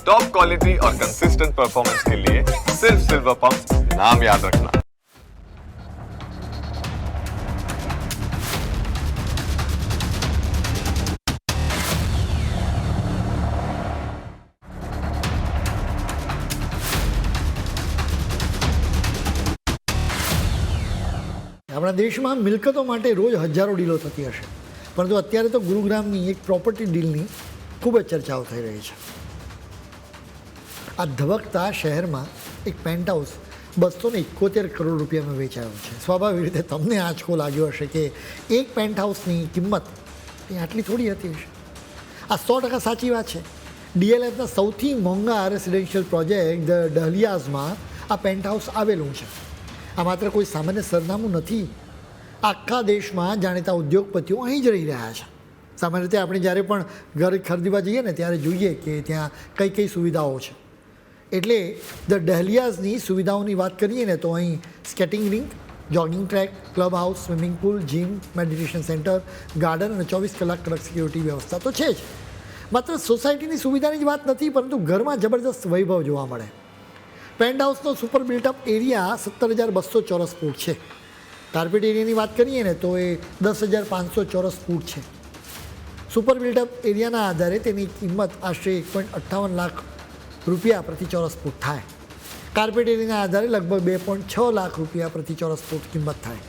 Top quality और consistent performance के लिए सिर्फ सिल्वर पंप नाम याद रखना। આપણા દેશમાં મિલકતો માટે રોજ હજારો ડીલો થતી હશે, પરંતુ અત્યારે તો ગુરુગ્રામની એક પ્રોપર્ટી ડીલની ખૂબ જ ચર્ચાઓ થઈ રહી છે. આ ધબકતા શહેરમાં એક પેન્ટ હાઉસ 271 કરોડ રૂપિયામાં વેચાયો છે. સ્વાભાવિક રીતે તમને આંચકો લાગ્યો હશે કે એક પેન્ટ હાઉસની કિંમત એ આટલી થોડી હતી હશે. આ 100% સાચી વાત છે. DLFના સૌથી મોંઘા રેસિડેન્શિયલ પ્રોજેક્ટ ધ ડહલિયાઝમાં આ પેન્ટ હાઉસ આવેલું છે. આ માત્ર કોઈ સામાન્ય સરનામું નથી. આખા દેશમાં જાણીતા ઉદ્યોગપતિઓ અહીં જ રહી રહ્યા છે. સામાન્ય રીતે આપણે જ્યારે પણ ઘર ખરીદવા જઈએ ને ત્યારે જોઈએ કે ત્યાં કઈ કઈ સુવિધાઓ છે. એટલે ધ ડહલિયાઝની સુવિધાઓની વાત કરીએ ને તો અહીં skating rink, jogging track, club house, swimming pool, gym, meditation centre, garden અને 24 કલાક કડક સિક્યોરિટી વ્યવસ્થા તો છે જ. માત્ર સોસાયટીની સુવિધાની જ વાત નથી, પરંતુ ઘરમાં જબરદસ્ત વૈભવ જોવા મળે. પેન્ટ હાઉસનો સુપર બિલ્ટઅપ એરિયા 17,200 ચોરસ ફૂટ છે. કાર્પેટ એરિયાની વાત કરીએ ને તો એ 10,500 ચોરસ ફૂટ છે. સુપર બિલ્ટઅપ એરિયાના આધારે તેની કિંમત આશરે 1.58 લાખ રૂપિયા પ્રતિ ચોરસ ફૂટ થાય. કાર્પેટ એરિયાના આધારે લગભગ 2.6 લાખ રૂપિયા પ્રતિ ચોરસ ફૂટ કિંમત થાય.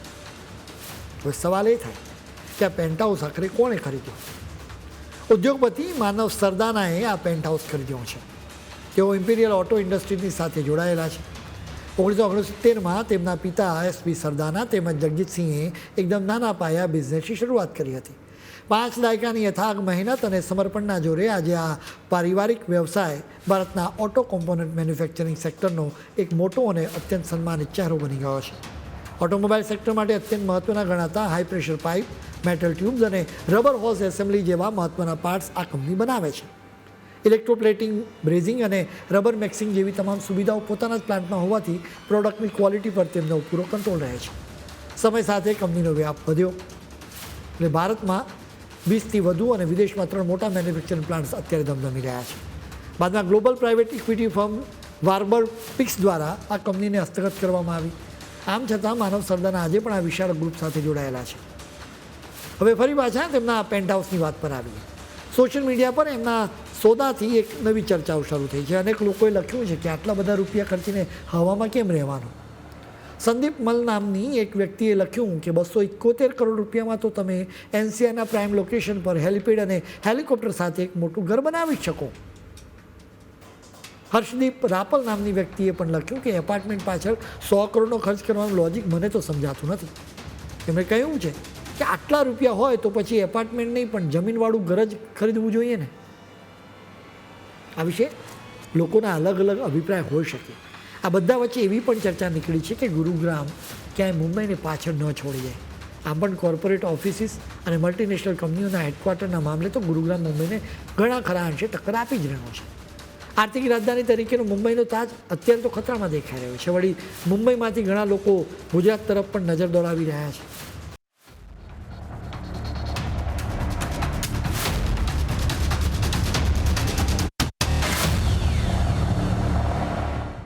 હવે સવાલ એ થાય કે આ પેન્ટ હાઉસ આખરે કોણે ખરીદ્યો? ઉદ્યોગપતિ માનવ સરદાનાએ આ પેન્ટ હાઉસ ખરીદ્યો છે. તેઓ ઇમ્પિરિયલ ઓટો ઇન્ડસ્ટ્રીની સાથે જોડાયેલા છે. 1969માં તેમના પિતા SP સરદાના તેમજ જગજીતસિંહે એકદમ નાના પાયા બિઝનેસની શરૂઆત કરી હતી. 5 દાયકાની અથાગ મહેનત અને સમર્પણના જોરે આજે આ પારિવારિક વ્યવસાય ભારતના ઓટો કોમ્પોનન્ટ મેન્યુફેક્ચરિંગ સેક્ટરનો એક મોટો અને અત્યંત સન્માનિત ચહેરો બની ગયો છે. ઓટોમોબાઈલ સેક્ટર માટે અત્યંત મહત્ત્વના ગણાતા high pressure pipe, metal tubes અને રબર હોઝ એસેમ્બલી જેવા મહત્ત્વના પાર્ટ્સ આ કંપની બનાવે છે. ઇલેક્ટ્રોપ્લેટિંગ, બ્રેઝિંગ અને રબર મિક્સિંગ જેવી તમામ સુવિધાઓ પોતાના જ પ્લાન્ટમાં હોવાથી પ્રોડક્ટની ક્વોલિટી પર તેમનો પૂરો કંટ્રોલ રહે છે. સમય સાથે કંપનીનો વ્યાપ વધ્યો એટલે ભારતમાં 20થી વધુ અને વિદેશમાં 3 મોટા મેન્યુફેક્ચરિંગ પ્લાન્ટ્સ અત્યારે ધમધમી રહ્યા છે. બાદમાં global private equity firm Warburg Pincus દ્વારા આ કંપનીને હસ્તગત કરવામાં આવી. આમ છતાં માનવ સરદાના આજે પણ આ વિશાળ ગ્રુપ સાથે જોડાયેલા છે. હવે ફરી પાછા તેમના પેન્ટ હાઉસની વાત પર આવીએ. સોશિયલ મીડિયા પર એમના સોદાથી એક નવી ચર્ચાઓ શરૂ થઈ છે. અનેક લોકોએ લખ્યું છે કે આટલા બધા રૂપિયા ખર્ચીને હવામાં કેમ રહેવાનું. સંદીપ મલ નામની એક વ્યક્તિએ લખ્યું કે 271 કરોડ રૂપિયામાં તો તમે NCRના પ્રાઇમ લોકેશન પર હેલિપેડ અને હેલિકોપ્ટર સાથે એક મોટું ઘર બનાવી શકો. હર્ષદીપ રાપલ નામની વ્યક્તિએ પણ લખ્યું કે એપાર્ટમેન્ટ પાછળ 100 કરોડનો ખર્ચ કરવાનું લોજિક મને તો સમજાતું નથી. તેમણે કહ્યું છે કે આટલા રૂપિયા હોય તો પછી એપાર્ટમેન્ટ નહીં પણ જમીનવાળું ઘર જ ખરીદવું જોઈએ ને. આ વિશે લોકોના અલગ અલગ અભિપ્રાય હોઈ શકે. આ બધા વચ્ચે એવી પણ ચર્ચા નીકળી છે કે ગુરુગ્રામ ક્યાંય મુંબઈને પાછળ ન છોડી જાય. આમ પણ કોર્પોરેટ ઓફિસીસ અને મલ્ટીનેશનલ કંપનીઓના હેડક્વાર્ટરના મામલે તો ગુરુગ્રામ મુંબઈને ઘણા ખરા અંશે ટક્કર આપી જ રહ્યો છે. આર્થિક રાજધાની તરીકેનો મુંબઈનો તાજ અત્યારે તો ખતરામાં દેખાઈ રહ્યો છે. વળી મુંબઈમાંથી ઘણા લોકો ગુજરાત તરફ પણ નજર દોડાવી રહ્યા છે.